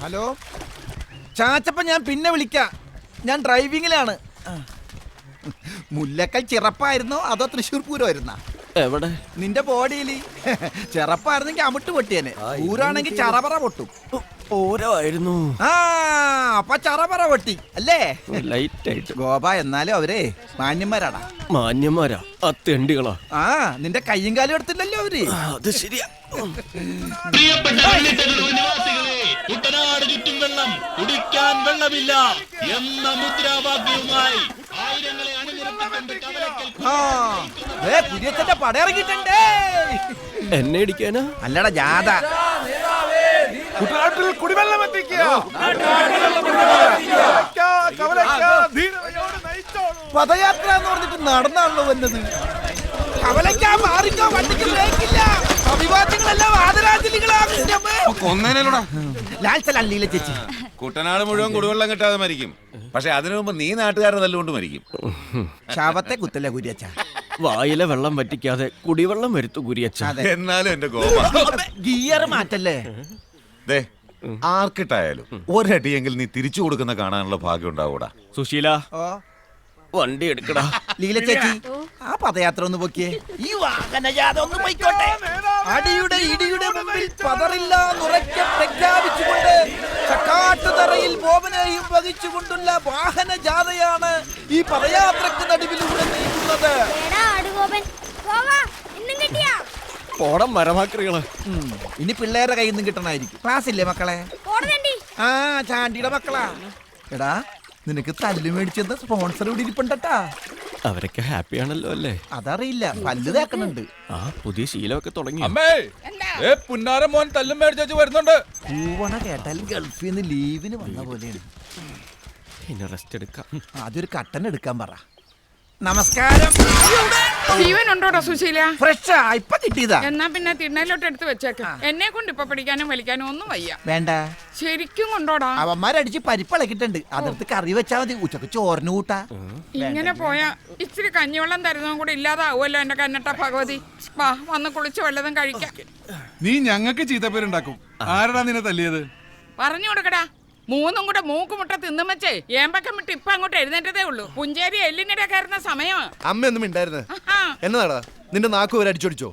Hello ചാച്ചപ്പ, ഞാൻ പിന്നെ വിളിക്കാം. ഞാൻ ഡ്രൈവിങ്ങിലാണ്. മുല്ലക്കൽ ചിറപ്പായിരുന്നോ അതോ തൃശ്ശൂർ പൂരമായിരുന്ന? എവിടെ? നിന്റെ ബോഡിയിൽ. ചിറപ്പായിരുന്നെങ്കിൽ അമിട്ട് പൊട്ടിയനെ, പൂരാണെങ്കിൽ ചറപറ പൊട്ടും. പൂരമായിരുന്നു. ആ അപ്പൊ ചറപറ പൊട്ടി അല്ലേ? ലൈറ്റ് ആയിട്ട്. ഗോപ, എന്നാലും അവരെ മാന്യന്മാരാടാ. മാന്യന്മാരാ? അത്തേണ്ടികളാ. ആ നിന്റെ കയ്യും കാലും എടുത്തില്ലല്ലോ അവര്. അത് ശരിയാ. കുട്ടനാട് ചുറ്റും വെള്ളം, കുടിക്കാൻ വെള്ളമില്ല എന്ന മുദ്രാവാക്യവുമായി ആയിരങ്ങളെ അണിനിരത്തിക്കൊണ്ട് പുതിയച്ഛന്റെ പടയിറങ്ങിയിട്ടുണ്ട്. എന്നെ ഇടിക്കാനാ? അല്ലടാ, ജാഥ. കുട്ടനാട്ടിൽ കുടിവെള്ളം എത്തിക്കുക. പദയാത്ര എന്ന് പറഞ്ഞിട്ട് നടന്നാണല്ലോ വന്നത്. കവലയ്ക്കാ മാറിക്കോ, വണ്ടിക്ക് ബ്രേക്കില്ല. അഭിവാദ്യങ്ങളെല്ലാം ആദരാഞ്ജലികളാ. ചേച്ചി, കുട്ടനാട് മുഴുവൻ കുടിവെള്ളം കിട്ടാതെ മരിക്കും. പക്ഷെ അതിനു മുമ്പ് നീ നാട്ടുകാരെ നല്ലുകൊണ്ട് മരിക്കും. ശാപത്തെ കുത്തല്ല കുര്യച്ച. വായിലെ വെള്ളം വറ്റിക്കാതെ കുടിവെള്ളം വരുത്തു കുര്യച്ച. എന്നാലും എന്റെ ഗോപ, ഗിയർ മാറ്റല്ലേ. ദേ, ആർക്കിട്ടായാലും ഒരടിയെങ്കിൽ നീ തിരിച്ചു കൊടുക്കുന്ന കാണാനുള്ള ഭാഗ്യം ഉണ്ടാവൂടാ. സുശീല, വണ്ടി എടുക്കടാ. ലീല ചേച്ചി, ആ പദയാത്ര ഒന്ന് പൊക്കിയേ. ഈ വാഹനജാഥ ഒന്ന് പോയിക്കോട്ടെ. അടിയുടെ ഇടിയുടെ മുമ്പിൽ പതറില്ലാന്നുറക്കെ പ്രഖ്യാപിച്ചുകൊണ്ട് ചക്കാട്ടുതറയിൽ ബോബനെയും വഹിച്ചുകൊണ്ടുള്ള വാഹനജാഥയാണ് ഈ പദയാത്രക്ക് നടുവിലൂടെ നീങ്ങുന്നത്. പോടം മരമാക്രികള്. ഇനി പിള്ളേരുടെ കയ്യിൽ നിന്നും കിട്ടണായിരിക്കും. ക്ലാസ് ഇല്ലേ മക്കളെ? ആ ചാണ്ടിയുടെ മക്കളാ. എടാ, നിനക്ക് തല്ല് മേടിച്ചെന്താ സ്പോൺസർ ഇവിടെ ഇരിപ്പുണ്ടട്ടാ. അവരൊക്കെ ഹാപ്പി ആണല്ലോ അല്ലേ? അതറിയില്ല, പല്ല് തേക്കണുണ്ട്. ആ പുതിയ ശീലമൊക്കെ തുടങ്ങി. പുന്നാരം മോൻ തല്ലും മേടിച്ചു വരുന്നുണ്ട്. പൂവണ കേട്ടാൽ ഗൾഫിൽ നിന്ന് ലീവിന് വന്ന പോലെയാണ്. ഇനി റെസ്റ്റ് എടുക്കാം. അതൊരു കട്ടൻ എടുക്കാൻ പറ. നമസ്കാരം. ജീവനുണ്ടോടാ സുശീല? ഫ്രഷാ, ഇപ്പൊ കിട്ടിയതാ. എന്നാ പിന്നെ തിണ്ണയിലോട്ട് എടുത്ത് വെച്ചേക്കാം. എന്നെ കൊണ്ട് ഇപ്പൊ പിടിക്കാനും വലിക്കാനും ഒന്നും വയ്യ. വേണ്ട, ശരിക്കും കൊണ്ടോടാ. അവന്മാരടിച്ച് പരിപ്പിളക്കിട്ടുണ്ട്. അതിർത്ത് കറി വെച്ചാ മതി. ഉച്ചക്ക് ചോറിന് കൂട്ടാ. ഇങ്ങനെ പോയാ ഇച്ചിരി കഞ്ഞിവെള്ളം തരുന്നതും കൂടെ ഇല്ലാതാവുമല്ലോ എന്റെ കന്നട്ട ഭഗവതി. വാ, വന്ന് കുളിച്ച് വല്ലതും കഴിക്കാം. നീ ഞങ്ങൾക്ക് ചീത്തപ്പേരുണ്ടാക്കും. ആരടാ നിന്നെ തല്ലിയത്? പറഞ്ഞു കൊടുക്കടാ. മൂന്നും കൂടെ മൂക്കുമുട്ട തിന്നും വെച്ചേ ഏമ്പക്കം വിട്ട് ഇപ്പൊ അങ്ങോട്ട് എഴുന്നേറ്റതേ ഉള്ളൂ. പുഞ്ചേരി എല്ലിനിടെ കയറുന്ന സമയമാ. അമ്മയൊന്നും ഉണ്ടായിരുന്നു. എന്നതാടാ നിന്റെ നാക്ക് വരെ അടിച്ചോടിച്ചോ?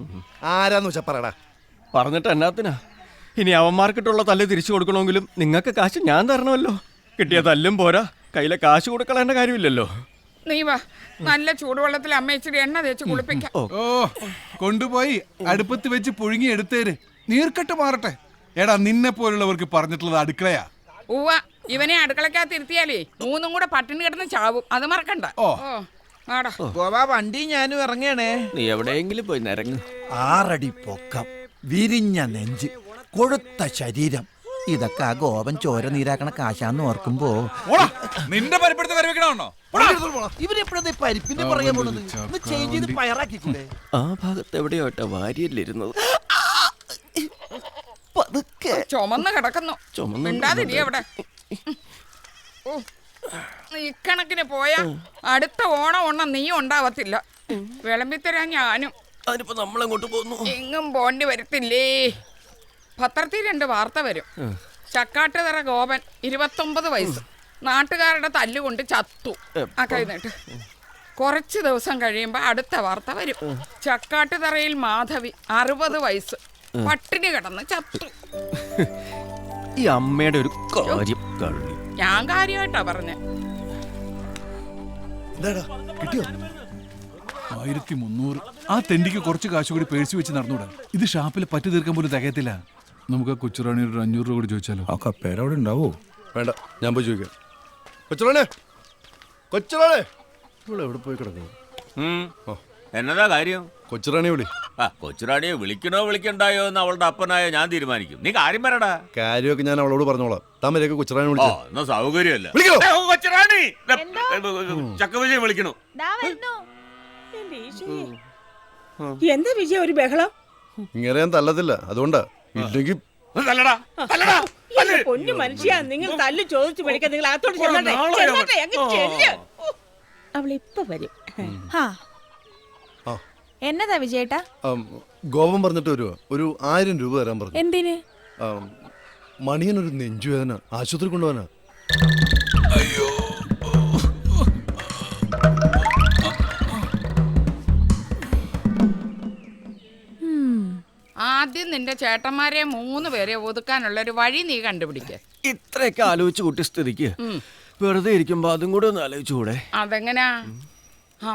ആരാന്ന് വെച്ചാ പറയടാ. പറഞ്ഞിട്ട് എന്നാത്തിനാ? ഇനി അവന്മാർക്കിട്ടുള്ള തല്ല് തിരിച്ചു കൊടുക്കണമെങ്കിലും നിങ്ങൾക്ക് കാശ് ഞാൻ തരണമല്ലോ. കിട്ടിയ തല്ലും പോരാ, കയ്യിലെ കാശ് കൊടുക്കളേണ്ട കാര്യമില്ലല്ലോ. നീ വാ, നല്ല ചൂടുവെള്ളത്തിൽ അമ്മ ഇച്ചിരി എണ്ണ തേച്ച് കുളിപ്പിക്കാം. ഓ, കൊണ്ടുപോയി അടുപ്പത്ത് വെച്ച് പുഴുങ്ങി എടുത്തേര്. നീർക്കെട്ട് മാറട്ടെ. എടാ, നിന്നെ പോലുള്ളവർക്ക് പറഞ്ഞിട്ടുള്ളത് അടുക്കളയാ. ഉവ്വ, ഇവനെ അടുക്കളക്കകത്ത് ഇരുത്തിയാലേ മൂന്നും കൂടെ പട്ടിണി കിടന്ന് ചാവും. അത് മറക്കണ്ട. ഗോവാ, വണ്ടി ഞാനും ഇറങ്ങണേ. നീ എവിടെയെങ്കിലും പോയി നിരങ്ങ്. 6 അടി പൊക്കം, വിരിഞ്ഞ നെഞ്ച്, കൊഴുത്ത ശരീരം. ഇതൊക്കെ ആ ഗോപൻ ചോര നീരാക്കണ കാശാന്ന് ഓർക്കുമ്പോ നിന്റെ പരിപ്പെടുത്ത് കറി വെക്കണോ? ഇവരെപ്പോഴത്തെ പരിപ്പിന്റെ പറയാൻ പോണത്? ഒന്ന് ചേഞ്ച് ചെയ്ത് പയറാക്കിക്കൂടെ? ആ ഭാഗത്ത് എവിടെയോട്ടെ വാരിയല്ലിരുന്നത്. ചുമന്ന് കിടക്കുന്നു. മിണ്ടാതിരി അവിടെ. ഇക്കണക്കിന് പോയാ അടുത്ത ഓണം നീ ഉണ്ടാവത്തില്ല. വിളമ്പിത്തരാൻ ഞാനും. അതിനിപ്പോ നമ്മളെങ്ങോട്ട് പോകുന്നു? എങ്ങും പോണ്ടി വരത്തില്ലേ. പത്രത്തിൽ 2 വാർത്ത വരും. ചക്കാട്ടുതറ ഗോപൻ 29 വയസ്സ് നാട്ടുകാരുടെ തല്ലുകൊണ്ട് ചത്തു. ആ കഴിഞ്ഞിട്ട് കുറച്ച് ദിവസം കഴിയുമ്പോ അടുത്ത വാർത്ത വരും. ചക്കാട്ടുതറയിൽ മാധവി 60 വയസ്സ് പട്ടിണി കിടന്ന് ചത്തു. ഈ അമ്മയുടെ ഒരു കാര്യം കഴിഞ്ഞു. ഞാൻ കാര്യമായിട്ടാ പറഞ്ഞേ. കിട്ടിയോ? 1300. ആ തെണ്ടിക്ക് കുറച്ച് കാശ് കൂടി പേഴ്സ് വെച്ച് നടന്നൂടാ. ഇത് ഷാപ്പിൽ പറ്റി തീർക്കാൻ പോലും തികയത്തില്ല. നമുക്ക് ആ കൊച്ചുറാണി ഒരു 500 രൂപ കൂടി ചോദിച്ചാലോ? ആ കപ്പേരവിടെ ഉണ്ടാവോ? വേണ്ട, ഞാൻ പോയി ചോദിക്കാം. കൊച്ചുറാണേ, കൊച്ചുറാണേ, ഇവിടെ എവിടെ പോയി കിടക്കുന്നു? എന്നതാ കാര്യം? കൊച്ചുറാണി വിളി. കൊച്ചുറാണിയെ വിളിക്കണോ വിളിക്കണ്ടായോ എന്ന് അവളുടെ അപ്പനായ ഞാൻ തീരുമാനിക്കും. നീ കാര്യം പറയടാ. കാര്യമൊക്കെ ഞാൻ അവളോട് പറഞ്ഞോളാം. തമ്മരൊക്കെ കൊച്ചുറാണി വിളിച്ചോ? എന്നാ സൗകര്യമല്ല. കൊച്ചുറാണി ചക്കവിജയം വിളിക്കണു. എന്താ വിജയ ഒരു ബഹളം? ഇങ്ങനെ ഞാൻ തല്ലത്തില്ല, അതുകൊണ്ടാ. ഇല്ലെങ്കിൽ പൊന്നു മനുഷ്യ, നിങ്ങൾ തല്ല് ചോദിച്ചു മേടിക്കാൻ നിങ്ങൾ അകത്തോട്ട് ചെല്ലട്ടെ. അവളിപ്പൊ വരും. എന്നതാ വിജയേട്ടാ? ഗോപം പറഞ്ഞിട്ട് വരുവാ. ഒരു 1000 രൂപ തരാൻ പറഞ്ഞു. എന്തിന്? മണിയനൊരു നെഞ്ചുവേദന, ആശുപത്രി കൊണ്ടുപോകാനാ. ആദ്യം നിന്റെ ചേട്ടന്മാരെ 3 പേരെ ഒതുക്കാനുള്ള ഒരു വഴി നീ കണ്ടുപിടിക്ക. ഇത്രയൊക്കെ ആലോചിച്ച് കൂട്ടിയ സ്ഥിതിക്ക് വെറുതെ ഇരിക്കുമ്പോ അതും കൂടെ ഒന്ന് ആലോചിച്ചുകൂടെ? അതെങ്ങനാ?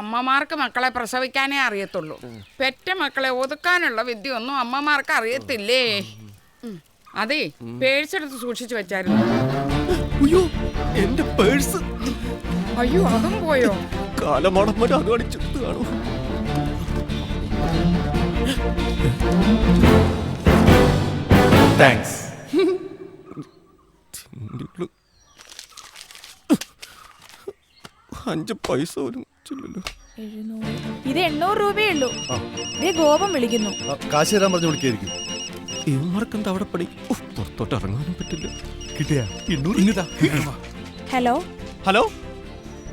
അമ്മമാർക്ക് മക്കളെ പ്രസവിക്കാനേ അറിയത്തുള്ളൂ. പെറ്റ മക്കളെ ഒതുക്കാനുള്ള വിദ്യ ഒന്നും അമ്മമാർക്ക് അറിയത്തില്ലേ. അതെ, പേഴ്സ് എടുത്ത് സൂക്ഷിച്ചു വെച്ചായിരുന്നു. അയ്യോ, എന്റെ പേഴ്സ്! അയ്യോ, അതും പോയോ? കാലമാടം വരെ അത് അടിച്ചെടുത്ത് കാണൂ. താങ്ക്സ്. 5 പൈസ പോലും ചെല്ലല്ലോ. ഇത് 800 രൂപയേ ഉള്ളൂ. ഗോപം വിളിക്കുന്നു. കാശ് തരാൻ പറഞ്ഞു വിളിക്കായിരിക്കും. ഇവന്മാർക്കെന്താ അവിടെ പണി? പുറത്തോട്ട് ഇറങ്ങാനും പറ്റില്ല. കിട്ടിയാ? ഹലോ ഹലോ,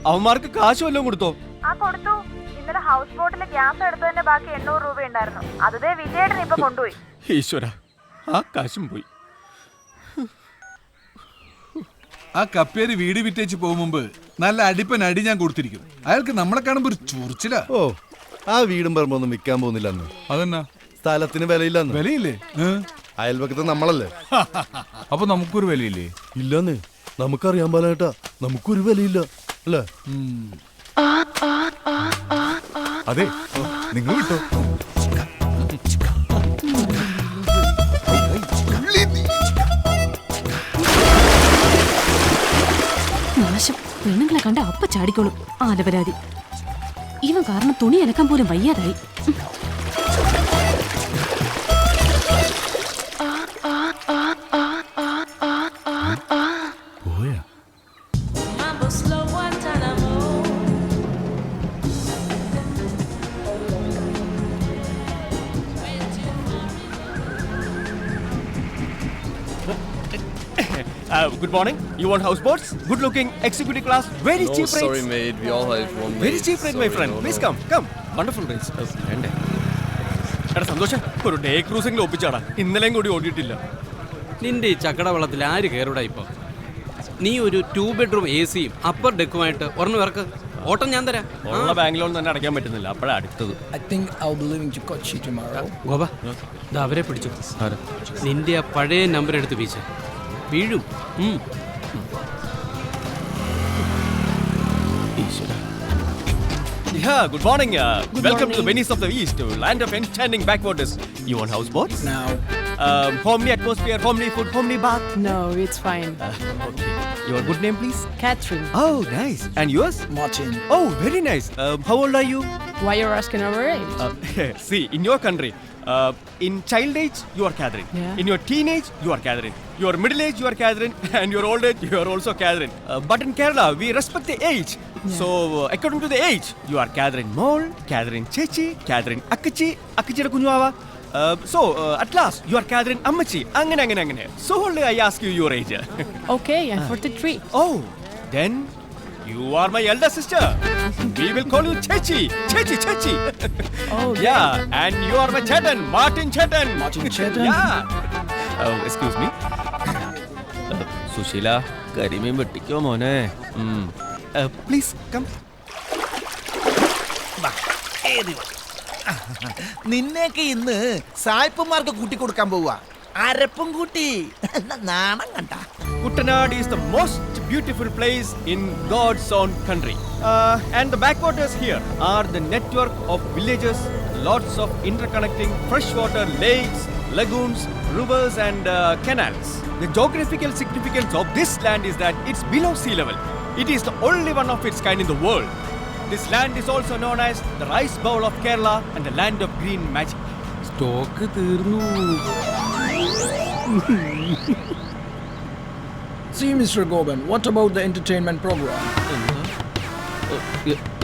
അവന്മാർക്ക് കാശ് വല്ലതും കൊടുത്തോ? കൊടുത്തു. ഇന്നലെ ഹൗസ് ബോട്ടിലെ ഗ്യാസ് എടുത്തതിന്റെ ബാക്കി 800 രൂപ ഉണ്ടായിരുന്നു. അതേ വിജയേട്ടൻ ഇപ്പൊ കൊണ്ടുപോയി. ഈശ്വര, ആ കാശും പോയി. ആ കപ്പേര് വീട് വിറ്റേച്ച് പോകും മുമ്പ് നല്ല അടിപ്പൻ അടി ഞാൻ കൊടുത്തിരിക്കും. അയാൾക്ക് നമ്മളെ കാണുമ്പോ ഒരു ചൊറിച്ചില. ഓ, ആ വീടും പറമ്പൊന്നും വിൽക്കാൻ പോകുന്നില്ല. അതെന്നാ? സ്ഥലത്തിന് വിലയില്ലെന്ന്. വിലയില്ലേ? അയൽപക്കത്ത് നമ്മളല്ലേ? അപ്പൊ നമുക്കൊരു വിലയില്ലേ? ഇല്ലെന്ന് നമുക്കറിയാൻ പാലേട്ടാ, നമുക്കൊരു വിലയില്ല അല്ലേ? അതെ, നിങ്ങൾ വിട്ടോ. നാശം, പെണ്ണുങ്ങളെ കണ്ട അപ്പ ചാടിക്കോളും. ആലപരാതി. ഇവൻ കാരണം തുണി അലക്കാൻ പോലും വയ്യാതായി. Good morning. You want houseboats? Good looking, executive class, very cheap rates. Sorry mate, we all have one. Very cheap rate, my friend. Please come. Wonderful rates. എടാ സന്തോഷം, ഒരു ഡേ ക്രൂസിംഗിൽ ഒപ്പിച്ചാടാ. ഇന്നലെയും കൂടി ഓടിയിട്ടില്ല. നിന്റെ ഈ ചക്കട വെള്ളത്തിൽ ആര് കയറൂടാ ഇപ്പൊ? നീ ഒരു 2 ബെഡ്റൂം AC-യും അപ്പർ ഡെക്കുമായിട്ട് ഒരെണ്ണം ഇറക്ക്. ഓട്ടം ഞാൻ തരാം. ഉള്ള ബാംഗ്ലൂരിൽ തന്നെ അടയ്ക്കാൻ പറ്റുന്നില്ല, അപ്പോഴാണ് അടുത്തത്. ഗോപ, അവരെ പിടിച്ചു. നിന്റെ ആ പഴയ നമ്പർ എടുത്ത് വീശ വീഴും. Yeah, good morning. Welcome to the Venice of the East, land of enchanting backwaters. You want houseboats? No. Homely atmosphere, homely food, homely bath. No, it's fine. Okay. Your good name, please? Catherine. Oh, nice. And yours? Martin. Oh, very nice. How old are you? Why you're asking our age? See, in your country, in child age, you are Catherine. Yeah. In your teenage, you are Catherine. Your middle age, you are Catherine. And your old age, you are also Catherine. But in Kerala, we respect the age. Yeah. So, according to the age, you are Catherine Mol, Catherine Chechi, Catherine Akachi, Akachi Kunyava. At last, you are Catherine Ammachi. Angane. So, only I ask you your age. Okay, I'm 43. Oh, then you are my elder sister. We will call you Chechi. Chechi. Oh, yeah, and you are my Chetan, Martin Chetan. Martin Chetan? Yeah. Excuse me. Sushila, Karimi Mattikyo Mone. Please come. നിന്നെയൊക്കെ ഇന്ന് സായിപ്പന്മാർക്ക് കൂട്ടി കൊടുക്കാൻ പോവാ. അരപ്പും കൂട്ടി നാണം കണ്ട. Kuttanad is the most beautiful place in God's own country. And the backwaters here are the network of villages, lots of interconnecting freshwater lakes, lagoons, rivers and canals. The geographical significance of this land is that it's below sea level. It is the only one of its kind in the world. This land is also known as the rice bowl of Kerala and the land of green magic. Stock തീർന്നു. See, Mr. Goban, what about the entertainment program?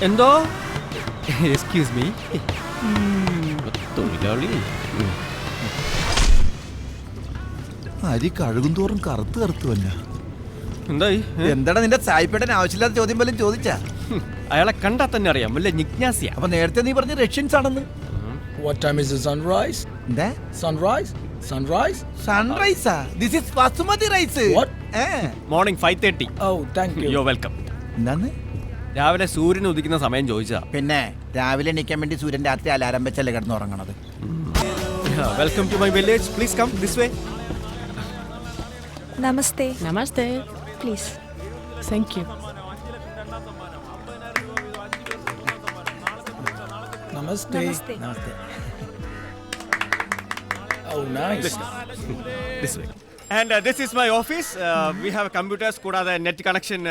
Endo? Excuse me. തൊഴിലാളി. അരി കഴുകും തോറും കറുത്ത് വല്ല. എന്തായി? എന്താണ് നിന്റെ സായിപ്പേട്ടൻ ആവശ്യമില്ലാത്ത ചോദ്യം പോലും ചോദിച്ചാ? അയാളെ കണ്ടാൽ തന്നെ അറിയാം, വല്ല ജിജ്ഞാസിയ. അപ്പൊ നേരത്തെ നീ പറഞ്ഞ റഷ്യൻസ് ആണെന്ന്. What time is the sunrise? എന്താ? Sunrise? Sunrise? സൺറൈസാ? This is basmati rice. What? Morning 5:30. Oh, thank you. യോ വെൽക്കം. എന്താണ്? രാവിലെ സൂര്യൻ ഉദിക്കുന്ന സമയം ചോദിച്ചാ. പിന്നെ രാവിലെ എണീക്കാൻ വേണ്ടി സൂര്യൻ രാത്രി അലാരം വെച്ചല്ലേ കിടന്നുറങ്ങണത്. Welcome to my village. Please come this way. നമസ്തേ. Namaste. Please. Thank you. Namaste. നമസ്തേ. Oh, nice. This way. And this is my office. We have computers, കൂടാതെ net connection.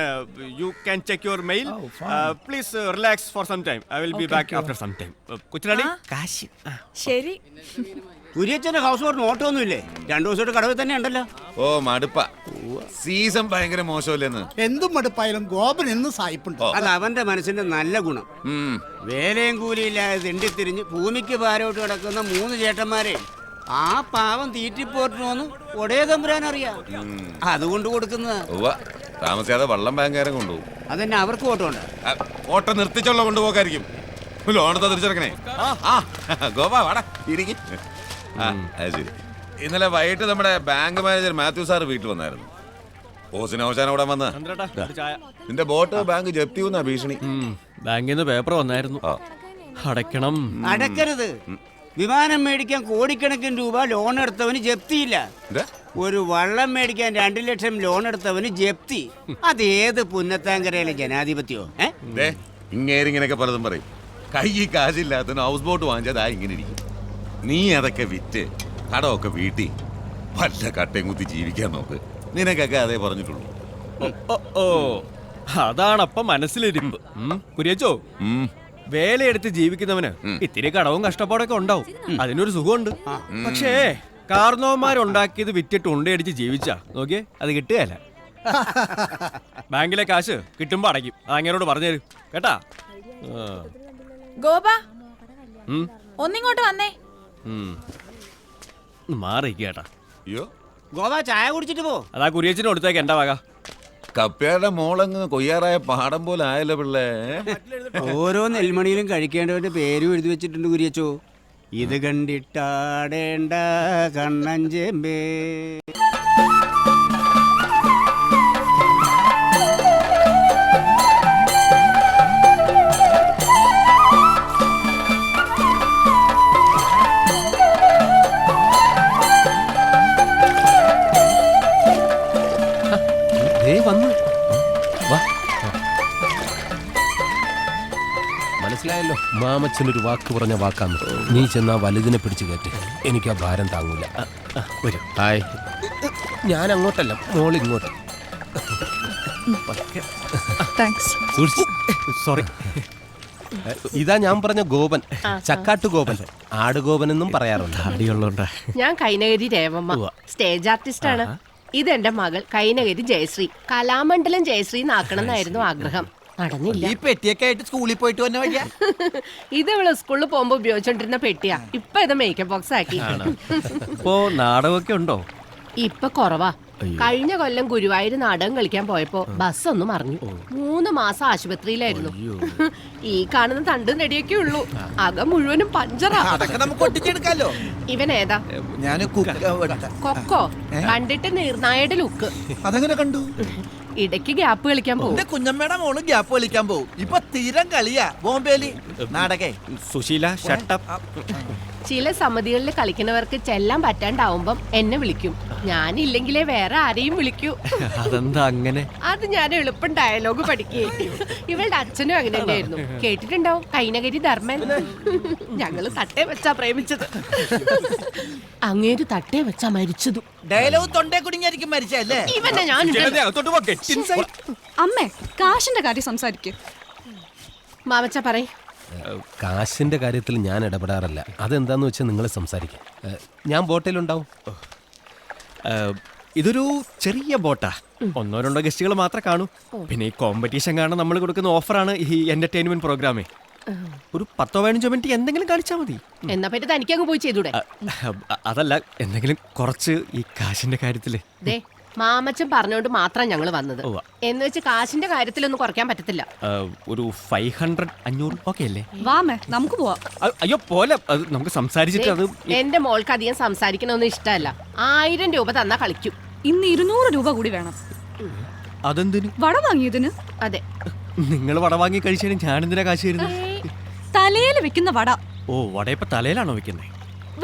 You can check your mail. Oh, fine. Please relax for some time. I will be Okay, back okay. after some time. കുച്ചിനാടി കാശ്. ശരി. കുര്യച്ചന്റെ house ബോട്ടിന് ഓട്ടമൊന്നുമില്ലേ? 2 ദിവസമായിട്ട് കടവിൽ തന്നെ ഉണ്ടല്ലോ. ഓ മടുപ്പ. Season ഭയങ്കര മോശമല്ലെന്ന്. എന്തും മടുപ്പായാലും ഗോപൻ എന്ന് സായിപ്പുണ്ട്. അത് അവന്റെ മനസ്സിന്റെ നല്ല ഗുണം. വേലയും കൂലിയില്ലാതെ തിണ്ടിത്തിരിഞ്ഞ് ഭൂമിക്ക് ഭാരമായിട്ട് കിടക്കുന്ന 3 ചേട്ടന്മാരെ ആ പാവം തീറ്റിപ്പോറ്റിനോന്ന് ഒടേ തമ്പുരാൻ അറിയാം. അതുകൊണ്ട് കൊടുക്കുന്നത്. താമസിയാതെ വള്ളം ബാങ്കുകാരൻ കൊണ്ടുപോകും. അതന്നെ അവർക്ക് ഓട്ടമുണ്ട്. ഓട്ടം നിർത്തിച്ചുള്ള കൊണ്ടുപോകായിരിക്കും. ലോണത്തെ തിരിച്ചെടുക്കണേ. ഗോപാ വാടാ ഇരിക്കും. ശരി. ഇന്നലെ വൈകിട്ട് നമ്മുടെ ബാങ്ക് മാനേജർ മാത്യു സാർ വീട്ടിൽ വന്നായിരുന്നു. ഓസിന് അവസാനം അവിടെ വന്ന നിന്റെ ബോട്ട് ബാങ്ക് ജപ്തി ചെയ്യുന്ന ഭീഷണി. ബാങ്കിൽ നിന്ന് പേപ്പർ വന്നായിരുന്നു. അടയ്ക്കണം. അടക്കരുത്. വിമാനം മേടിക്കാൻ കോടിക്കണക്കിന് രൂപ ലോൺ എടുത്തവന് ജപ്തിയില്ല. ഒരു വള്ളം മേടിക്കാൻ 2 ലക്ഷം ലോൺ എടുത്തവന് ജപ്തി. അതേത് പുന്നത്താങ്കരയിലെ ജനാധിപത്യോ? ഇങ്ങേരിങ്ങനെയൊക്കെ പലതും പറയും. കൈ കാശില്ലാത്തതിന് ഹൗസ് ബോട്ട് വാങ്ങിച്ചതാ ഇങ്ങനെ ഇരിക്കും. നീ അതൊക്കെ വിറ്റ് കടമൊക്കെ വീട്ടി വല്ല കട്ടയും കുത്തി ജീവിക്കാൻ നോക്ക്. നിനക്കൊക്കെ അതേ പറഞ്ഞിട്ടുള്ളൂ. ഓ അതാണപ്പം മനസ്സിലിരിപ്പ്. കുര്യച്ചോ, വേലയെടുത്ത് ജീവിക്കുന്നവന് ഇത്തിരി കടവും കഷ്ടപ്പാടൊക്കെ ഉണ്ടാവും. അതിനൊരു സുഖമുണ്ട്. പക്ഷേ കാർന്നോന്മാരുണ്ടാക്കിയത് വിറ്റിട്ട് ഉണ്ടയടിച്ച് ജീവിച്ചാ നോക്കിയേ അത് കിട്ടുകയല്ല. ബാങ്കിലെ കാശ് കിട്ടുമ്പോ അടയ്ക്കും. അങ്ങനോട് പറഞ്ഞു തരും കേട്ടാ. ഗോപ ഒന്നിങ്ങോട്ട് വന്നേ. മാറിക്കേട്ടാ. അയ്യോ ഗോവ ചായ കുടിച്ചിട്ട് പോ. അതാ കുര്യച്ചിന് കൊടുത്തേക്ക് എന്റെ വക. കപ്പയുടെ മോളങ്ങ് കൊയ്യാറായ പാടം പോലെ ആയല്ലോ പിള്ളേ. ഓരോ നെൽമണിയിലും കഴിക്കേണ്ടവന്റെ പേരും എഴുതി വെച്ചിട്ടുണ്ട് കുര്യച്ചോ. ഇത് കണ്ടിട്ടാടേണ്ട കണ്ണഞ്ചേമ്പേ. മനസ്സിലായല്ലോ, മാമച്ചനൊരു വാക്ക് പറഞ്ഞ വാക്കാന്ന്. നീ ചെന്നാ വലുതിനെ പിടിച്ചു കയറ്റി. എനിക്ക് ആ ഭാരം താങ്ങൂല. ഹായ്. ഞാൻ അങ്ങോട്ടല്ല, മോളിങ്ങോട്ട്. സോറി. ഇതാ ഞാൻ പറഞ്ഞ ഗോപൻ, ചക്കാട്ടു ഗോപൻ. ആടുഗോപൻ എന്നും പറയാറുണ്ട്. അടിയുള്ളോണ്ടാ. ഞാൻ കൈനകരി രേവമ്മ, സ്റ്റേജ് ആർട്ടിസ്റ്റ് ആണ്. ഇതെന്റെ മകൾ കൈനകരി ജയശ്രീ. കലാമണ്ഡലം ജയശ്രീ എന്നാക്കണം എന്നായിരുന്നു ആഗ്രഹം. നടന്നില്ല. ഈ പെട്ടിയൊക്കെ ആയിട്ട് സ്കൂളിൽ പോയിട്ട് വന്ന വഴിയാ. ഇത് ഇവള് സ്കൂളിൽ പോകുമ്പോ ഉപയോഗിച്ചോണ്ടിരുന്ന പെട്ടിയാ. ഇപ്പൊ ഇത് മേക്കപ്പ് ബോക്സ് ആക്കി. ഇപ്പോ നാടകമൊക്കെ ഉണ്ടോ? ഇപ്പൊ കുറവാ. കഴിഞ്ഞ കൊല്ലം ഗുരുവായൂർ നാടകം കളിക്കാൻ പോയപ്പോ ബസ് ഒന്ന് മറിഞ്ഞു. 3 മാസം ആശുപത്രിയിലായിരുന്നു. ഈ കാണുന്ന തണ്ടും നെടിയൊക്കെ ഉള്ളൂ. അകം മുഴുവനും പഞ്ചറാ. അതൊക്കെ നമുക്ക് ഒട്ടിച്ചെടുക്കാലോ. ഇവൻ ഏതാ? ഞാൻ കൊക്കോ. കണ്ടിട്ട് നിർണായയുടെ ലുക്ക്. അതെങ്ങനെ കണ്ടു? ഇടയ്ക്ക് ഗ്യാപ്പ് കളിക്കാൻ പോകും. കുഞ്ഞമ്മയുടെ മോള് ഗ്യാപ്പ് കളിക്കാൻ പോകും. ഇപ്പൊ തീരം കളിയാ ബോംബേലി നാടകേ. സുശീല ഷട്ടപ്പ്. ചില സമിതികളിൽ കളിക്കുന്നവർക്ക് ചെല്ലാൻ പറ്റാണ്ടാവുമ്പം എന്നെ വിളിക്കും. ഞാനില്ലെങ്കിലേ വേറെ ആരെയും വിളിക്കൂ. അതെന്താ അങ്ങനെ? അത് ഞാൻ എളുപ്പം ഡയലോഗ് പഠിക്കേ. ഇവളുടെ അച്ഛനും അങ്ങനെ തന്നെയായിരുന്നു. കേട്ടിട്ടുണ്ടാവും, കൈനകരി ധർമ്മൻ. ഞങ്ങള് തട്ടേ വെച്ചാ പ്രേമിച്ചത്. അങ്ങേര് തട്ടേ വെച്ചാ മരിച്ചതു. ഡയലോഗ് തൊണ്ടേ കുടുങ്ങിയായിരിക്കും മരിച്ചല്ലേ. ഇവനെ ഞാൻ അമ്മേ കാശിന്റെ കാര്യം സംസാരിക്കും. മാമച്ച പറയ്. കാശിന്റെ കാര്യത്തിൽ ഞാൻ ഇടപെടാറില്ല. അതെന്താന്ന് വെച്ചാൽ നിങ്ങൾ സംസാരിക്കാം. ഞാൻ ബോട്ടിലുണ്ടാവും. ഇതൊരു ചെറിയ ബോട്ടാ. 1-2 ഗസ്റ്റുകൾ മാത്രമേ കാണൂ. പിന്നെ ഈ കോമ്പറ്റീഷൻ കാണാൻ നമ്മൾ കൊടുക്കുന്ന ഓഫറാണ് ഈ എന്റർടൈൻമെന്റ് പ്രോഗ്രാമേ. ഒരു 10-15 മിനിറ്റ് എന്തെങ്കിലും കാണിച്ചാൽ മതി. എന്നാ പറ്റി തനിക്കങ്ങ് പോയി ചെയ്തൂടെ? അതല്ല, എന്തെങ്കിലും കുറച്ച് ഈ കാശിന്റെ കാര്യത്തില്. മാമച്ചൻ പറഞ്ഞോണ്ട് മാത്രം ഞങ്ങൾ വന്നത്. എന്ന് വെച്ച് കാശിന്റെ കാര്യത്തിലൊന്നും കുറയ്ക്കാൻ പറ്റത്തില്ല. ഒരു 500-500 ഓക്കെ അല്ലേ? വാമേ നമുക്ക് പോവാം. അയ്യോ പോലെ നമുക്ക് സംസാരിച്ചിട്ട് അത്. എന്റെ മോൾക്ക് അധികം സംസാരിക്കണമെന്ന് ഇഷ്ടമല്ല. 1000 രൂപ തന്നാ കളിക്കും. ഇന്ന് 200 രൂപ കൂടി വേണം. അതെന്തിനു? വട വാങ്ങിയതിന്. അതെ. നിങ്ങൾ വട വാങ്ങി കഴിച്ചാലും ഞാൻ എന്തിനാ കാശ് തരുന്നത്? തലയിൽ വെക്കുന്ന വട. ഓ, വട ഇപ്പൊ തലയിലാണോ വെക്കുന്നത്?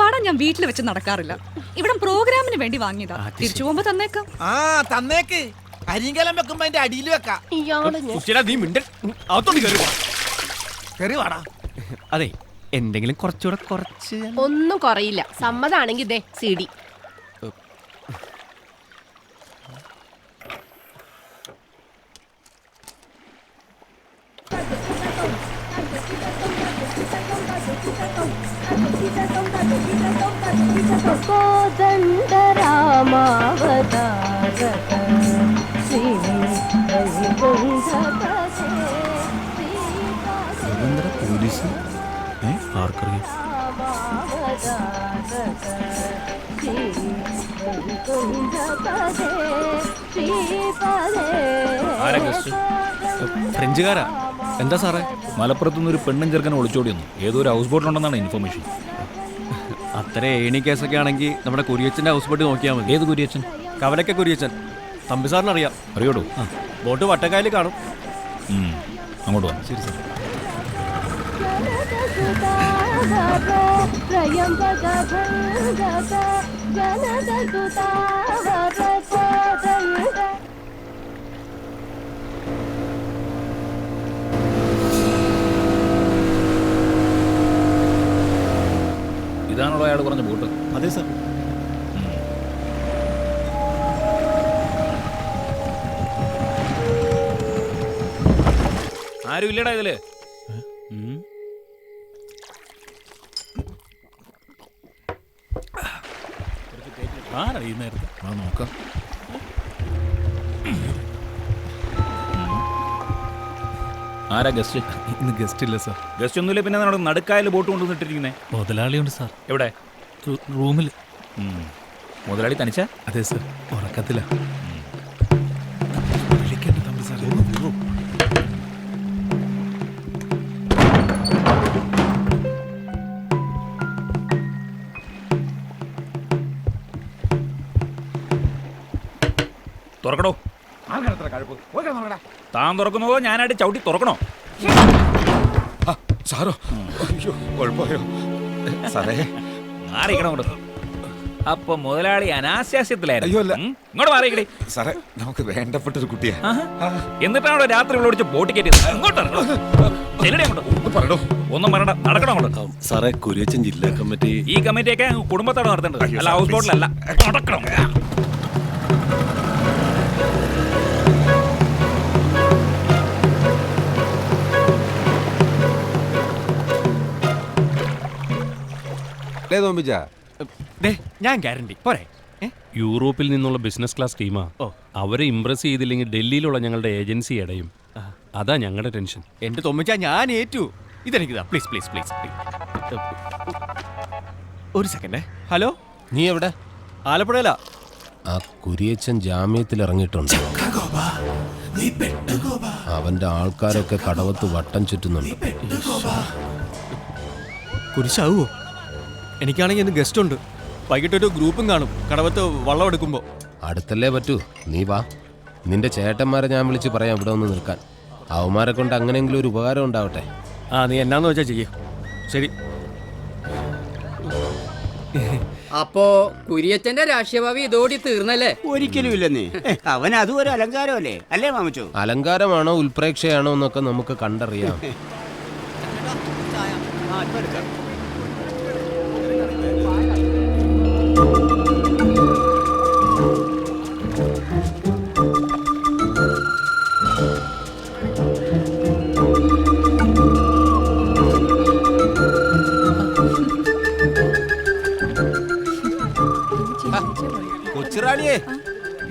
വട ഞാൻ വീട്ടിൽ വെച്ച് നടക്കാറില്ല. ഇവിടെ പ്രോഗ്രാമിന് വേണ്ടി വാങ്ങിയതാ. തിരിച്ചു പോകുമ്പോ തന്നേക്കാം. തന്നേക്ക്. അരിങ്കലം വെക്കുമ്പോ അതിന്റെ അടിയിൽ വെക്കാം. അതെ, എന്തെങ്കിലും കുറച്ചുകൂടെ കുറച്ച്. ഒന്നും കുറയില്ല. സമ്മതാണെങ്കിൽ ഇതേ CD. പോലീസ് ആർക്കറിയാം? ഫ്രഞ്ചുകാരാ. എന്താ സാറേ? മലപ്പുറത്തുനിന്ന് ഒരു പെണ്ണും ചെറുക്കനെ ഒളിച്ചോടിയൊന്നു. ഏതോ ഒരു ഹൗസ് ബോട്ടിലുണ്ടെന്നാണ് ഇൻഫർമേഷൻ. അത്ര ഏണി കേസൊക്കെ ആണെങ്കിൽ നമ്മുടെ കുര്യച്ചന്റെ ഹൗസ് ബോട്ട് നോക്കിയാൽ മതി. ഏത് കുര്യച്ചൻ? കവലക്ക കുര്യച്ചൻ. തമ്പി സാറിന് അറിയാം. അറിയോടോ? ബോട്ട് വട്ടക്കായൽ കാണും. അങ്ങോട്ട് വാ. ശരി സാർ. ഇതാണല്ലോ അയാൾ പറഞ്ഞ ബോട്ട്? അതെ സാർ. ആരും ഇല്ലടാ ഇതില്? ആരാ ഈ നേരത്തെ? നോക്കാം. ആരാ ഗസ്റ്റ്? ഇന്ന് ഗസ്റ്റ് ഇല്ല സാർ. ഗസ്റ്റ് ഒന്നുമില്ല, പിന്നെ നടുക്കായൽ ബോട്ട് കൊണ്ടുവന്നിട്ടിരിക്കുന്നേ? മുതലാളിയുണ്ട് സാർ. എവിടെ? റൂമിൽ. മുതലാളി തനിച്ച? അതെ സാർ, ഉറക്കത്തില്ല. തുറക്കണോ? താൻ തുറക്കുന്നതോ ഞാനായിട്ട് ചവിട്ടി തുറക്കണോ? സാറോ? കുഴപ്പമായോ സാറേ? മാറിയിക്കണം അങ്ങോട്ട്. അപ്പൊ മുതലാളി അനാശാസ്യത്തിലായിരുന്നു. അയ്യോ അല്ല, ഇങ്ങോട്ട് മാറിയിക്കടേ സാറേ. നമുക്ക് വേണ്ടപ്പെട്ട ഒരു കുട്ടിയാ. എന്നിട്ടാണോ രാത്രി വിളിച്ച് ബോട്ട് കയറ്റിയത്? പറഞ്ഞോ. ഒന്നും പറയണ്ട, നടക്കണം അങ്ങോട്ട്. സാറേ, കുര്യച്ചൻ ജില്ലാ കമ്മിറ്റി. ഈ കമ്മിറ്റിയൊക്കെ കുടുംബത്തോടെ നടത്തേണ്ടത്, അല്ല ഹൗസ് ബോട്ടിലല്ല. നടക്കണം. ഞാൻ ഗ്യാരണ്ടി പോരെ. യൂറോപ്പിൽ നിന്നുള്ള ബിസിനസ് ക്ലാസ് ടീമാ. അവരെ ഇംപ്രസ് ചെയ്തില്ലെങ്കിൽ ഡൽഹിയിലുള്ള ഞങ്ങളുടെ ഏജൻസി അടയും. അതാ ഞങ്ങളുടെ ടെൻഷൻ. എന്റെ തൊമ്മിച്ച ഞാൻ ഏറ്റു. ഇതെനിക്കിതാ. Please please please. ഒരു സെക്കൻഡേ. ഹലോ, നീ എവിടെ? ആലപ്പുഴയിലാ. ആ കുര്യച്ചൻ ജാമ്യത്തിൽ ഇറങ്ങിയിട്ടുണ്ട്. അവന്റെ ആൾക്കാരൊക്കെ കടവത്ത് വട്ടം ചുറ്റുന്നുണ്ട്. കുരിശാവോ? എനിക്കാണെങ്കിൽ ഇന്ന് ഗസ്റ്റ് ഉണ്ട്. വൈകിട്ടൊരു ഗ്രൂപ്പും കാണും കടവത്ത് വള്ളം എടുക്കുമ്പോ. അടുത്തല്ലേ പറ്റൂ. നീ വാ. നിന്റെ ചേട്ടന്മാരെ ഞാൻ വിളിച്ച് പറയാം ഇവിടെ ഒന്ന് നിൽക്കാൻ. അവന്മാരെ കൊണ്ട് അങ്ങനെയെങ്കിലും ഒരു ഉപകാരം ഉണ്ടാവട്ടെ. നീ എന്നാന്ന് വെച്ചാ ചെയ്യ. ശരി. അപ്പോ കുര്യച്ചന്റെ രാഷ്ട്രീയഭാവി ഇതോടി തീർന്നല്ലേ? ഒരിക്കലും ഇല്ലെന്നേ. അവൻ അതും ഒരു അലങ്കാരമല്ലേ അല്ലേ മാമച്ചോ? അലങ്കാരമാണോ ഉൽപ്രേക്ഷയാണോ എന്നൊക്കെ നമുക്ക് കണ്ടറിയാം. കൊച്ചുറാണിയെ,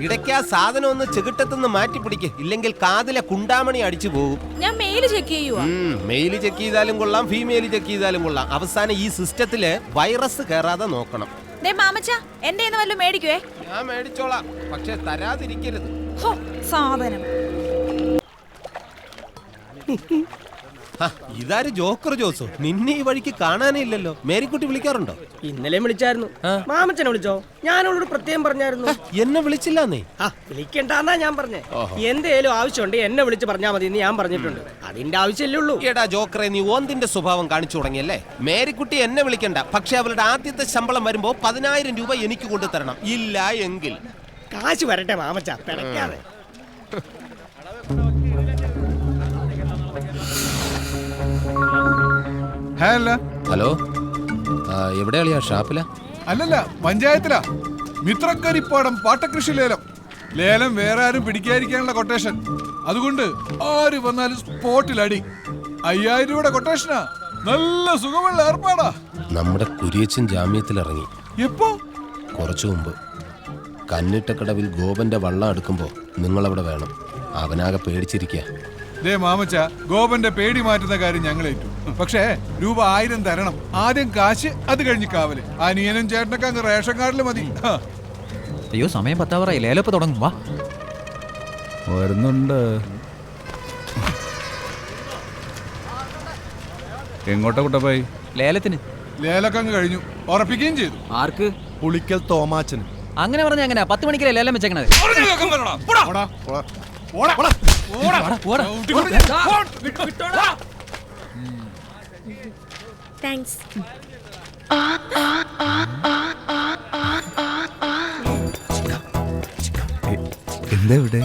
ഇടയ്ക്ക് ആ സാധനം ഒന്ന് ചെകിട്ടത്തുനിന്ന് മാറ്റി പിടിക്ക്, ഇല്ലെങ്കിൽ കാതിലെ കുണ്ടാമണി അടിച്ചു പോകും. ഞാൻ മെയിൽ ചെക്ക് ചെയ്യുവാ. മെയിൽ ചെക്ക് ചെയ്താലും കൊള്ളാം, ഫീമെയിൽ ചെക്ക് ചെയ്താലും കൊള്ളാം. അവസാനം ഈ സിസ്റ്റത്തില് വൈറസ് കയറാതെ നോക്കണം. മാമച്ച എന്റെ വല്ലതും മേടിക്കുവേ. ഞാൻ മേടിച്ചോളാം. പക്ഷെ തരാതിരിക്കരുത്. സാധനം. ഇതാര് ജോക്കർ ജോസോ? നിന്നെ ഈ വഴിക്ക് കാണാനേ ഇല്ലല്ലോ. മേരിക്കുട്ടി വിളിക്കാറുണ്ടോ? ഇന്നലെ വിളിച്ചായിരുന്നു. മാമച്ചനെ വിളിച്ചോ? ഞാൻ അവളോട് പ്രത്യേകം പറഞ്ഞായിരുന്നു. എന്നെ വിളിച്ചില്ലെന്നേ. വിളിക്കണ്ടെന്നാ ഞാൻ പറഞ്ഞേ. എന്തേലും ആവശ്യമുണ്ട് എന്നെ വിളിച്ച് പറഞ്ഞാൽ മതി എന്ന് ഞാൻ പറഞ്ഞിട്ടുണ്ട്. അതിന്റെ ആവശ്യമല്ലേ ഉള്ളൂ. എടാ ജോക്കറെ, നീ ഓന്തിന്റെ സ്വഭാവം കാണിച്ചു തുടങ്ങിയല്ലേ? മേരിക്കുട്ടി എന്നെ വിളിക്കണ്ട, പക്ഷെ അവളുടെ ആദ്യത്തെ ശമ്പളം വരുമ്പോ 10,000 രൂപ എനിക്ക് കൊണ്ടു തരണം. ഇല്ല എങ്കിൽ കാശ് വരട്ടെ മാമച്ച, പിടയ്ക്കാതെ. ഹലോ, എവിടെയാളിയാ? ഷാപ്പിലാ? അല്ലല്ല, പഞ്ചായത്തിലാ. മിത്രക്കരിപ്പാടം പാട്ടകൃഷി ലേലം. ലേലം വേറെ ആരും പിടിക്കാതിരിക്കാനുള്ള കൊട്ടേഷൻ. അതുകൊണ്ട് ആര് വന്നാലും സ്പോട്ടിൽ അടി. 5000 രൂപയുടെ കൊട്ടേഷനാ. നല്ല സുഖമുള്ള ഏർപ്പാടാ. നമ്മുടെ കുരിയച്ചൻ ജാമ്യത്തിലിറങ്ങി. എപ്പോ? കുറച്ചു മുമ്പ്. കന്നിട്ടക്കടവിൽ ഗോപന്റെ വള്ളം എടുക്കുമ്പോ നിങ്ങളവിടെ വേണം. അവനാകെ പേടിച്ചിരിക്കുക. ദേ മാമച്ച, ഗോപന്റെ പേടി മാറ്റുന്ന കാര്യം ഞങ്ങളേറ്റു. പക്ഷേ രൂപ 1000 തരണം. ആദ്യം കാശ്, അത് കഴിഞ്ഞ് കാവല്. അനിയനും ചേട്ടനൊക്കെ അങ്ങ് റേഷൻ കാർഡിൽ മതി. അയ്യോ, സമയം 10 ലേലപ്പ് തുടങ്ങും. വാ, വരുന്നുണ്ട്. എങ്ങോട്ടാ കുട്ടപ്പായി? ലേലത്തിന്. ലേലൊക്കെ അങ്ങ് കഴിഞ്ഞു, ഉറപ്പിക്കുകയും ചെയ്തു. ആർക്ക്? പുളിക്കൽ തോമാച്ചന്. അങ്ങനെ പറഞ്ഞ എങ്ങനെയാ? 10 മണിക്കല്ലേ ലേലം വെച്ചേക്കണത്? താങ്ക്സ്. എന്താ ഇവിടെ?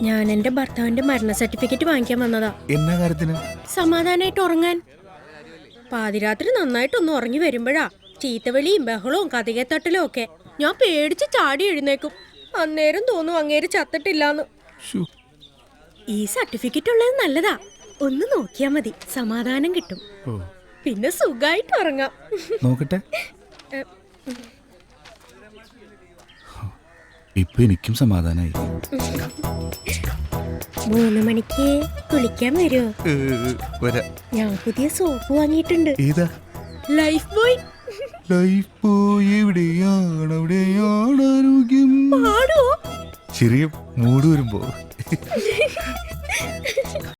ഞാൻ എന്റെ ഭർത്താവിന്റെ മരണ സർട്ടിഫിക്കറ്റ് വാങ്ങിക്കാൻ വന്നതാ. എന്നാ കാര്യത്തിന്? സമാധാനായിട്ട് ഉറങ്ങാൻ. പാതിരാത്രി നന്നായിട്ടൊന്ന് ഉറങ്ങി വരുമ്പോഴാ ചീത്തവിളിയും ബഹളവും കതികത്തട്ടലും ഒക്കെ. ഞാൻ പേടിച്ച് ചാടി എഴുന്നേക്കും. അന്നേരം തോന്നും അങ്ങേര് ചത്തിട്ടില്ലാന്ന്. ഈ സർട്ടിഫിക്കറ്റ് ഉള്ളത് നല്ലതാ. ഒന്ന് നോക്കിയാ മതി, സമാധാനം കിട്ടും. പിന്നെ സുഖായിട്ട് ഉറങ്ങാം. നോക്കട്ടെ. ഇപ്പൊ എനിക്കും സമാധാനായി. 3 മണിക്ക് കുളിക്കാൻ വരുമോ? ഞാൻ പുതിയ സോപ്പ് വാങ്ങിയിട്ടുണ്ട്. ഏതാ? Life boy. ലൈഫ് ബോയ് എവിടെയാണ്, അവിടെയാണ് ആരോഗ്യം. പാടോ? ചെറിയ മൂട് വരുമ്പോ.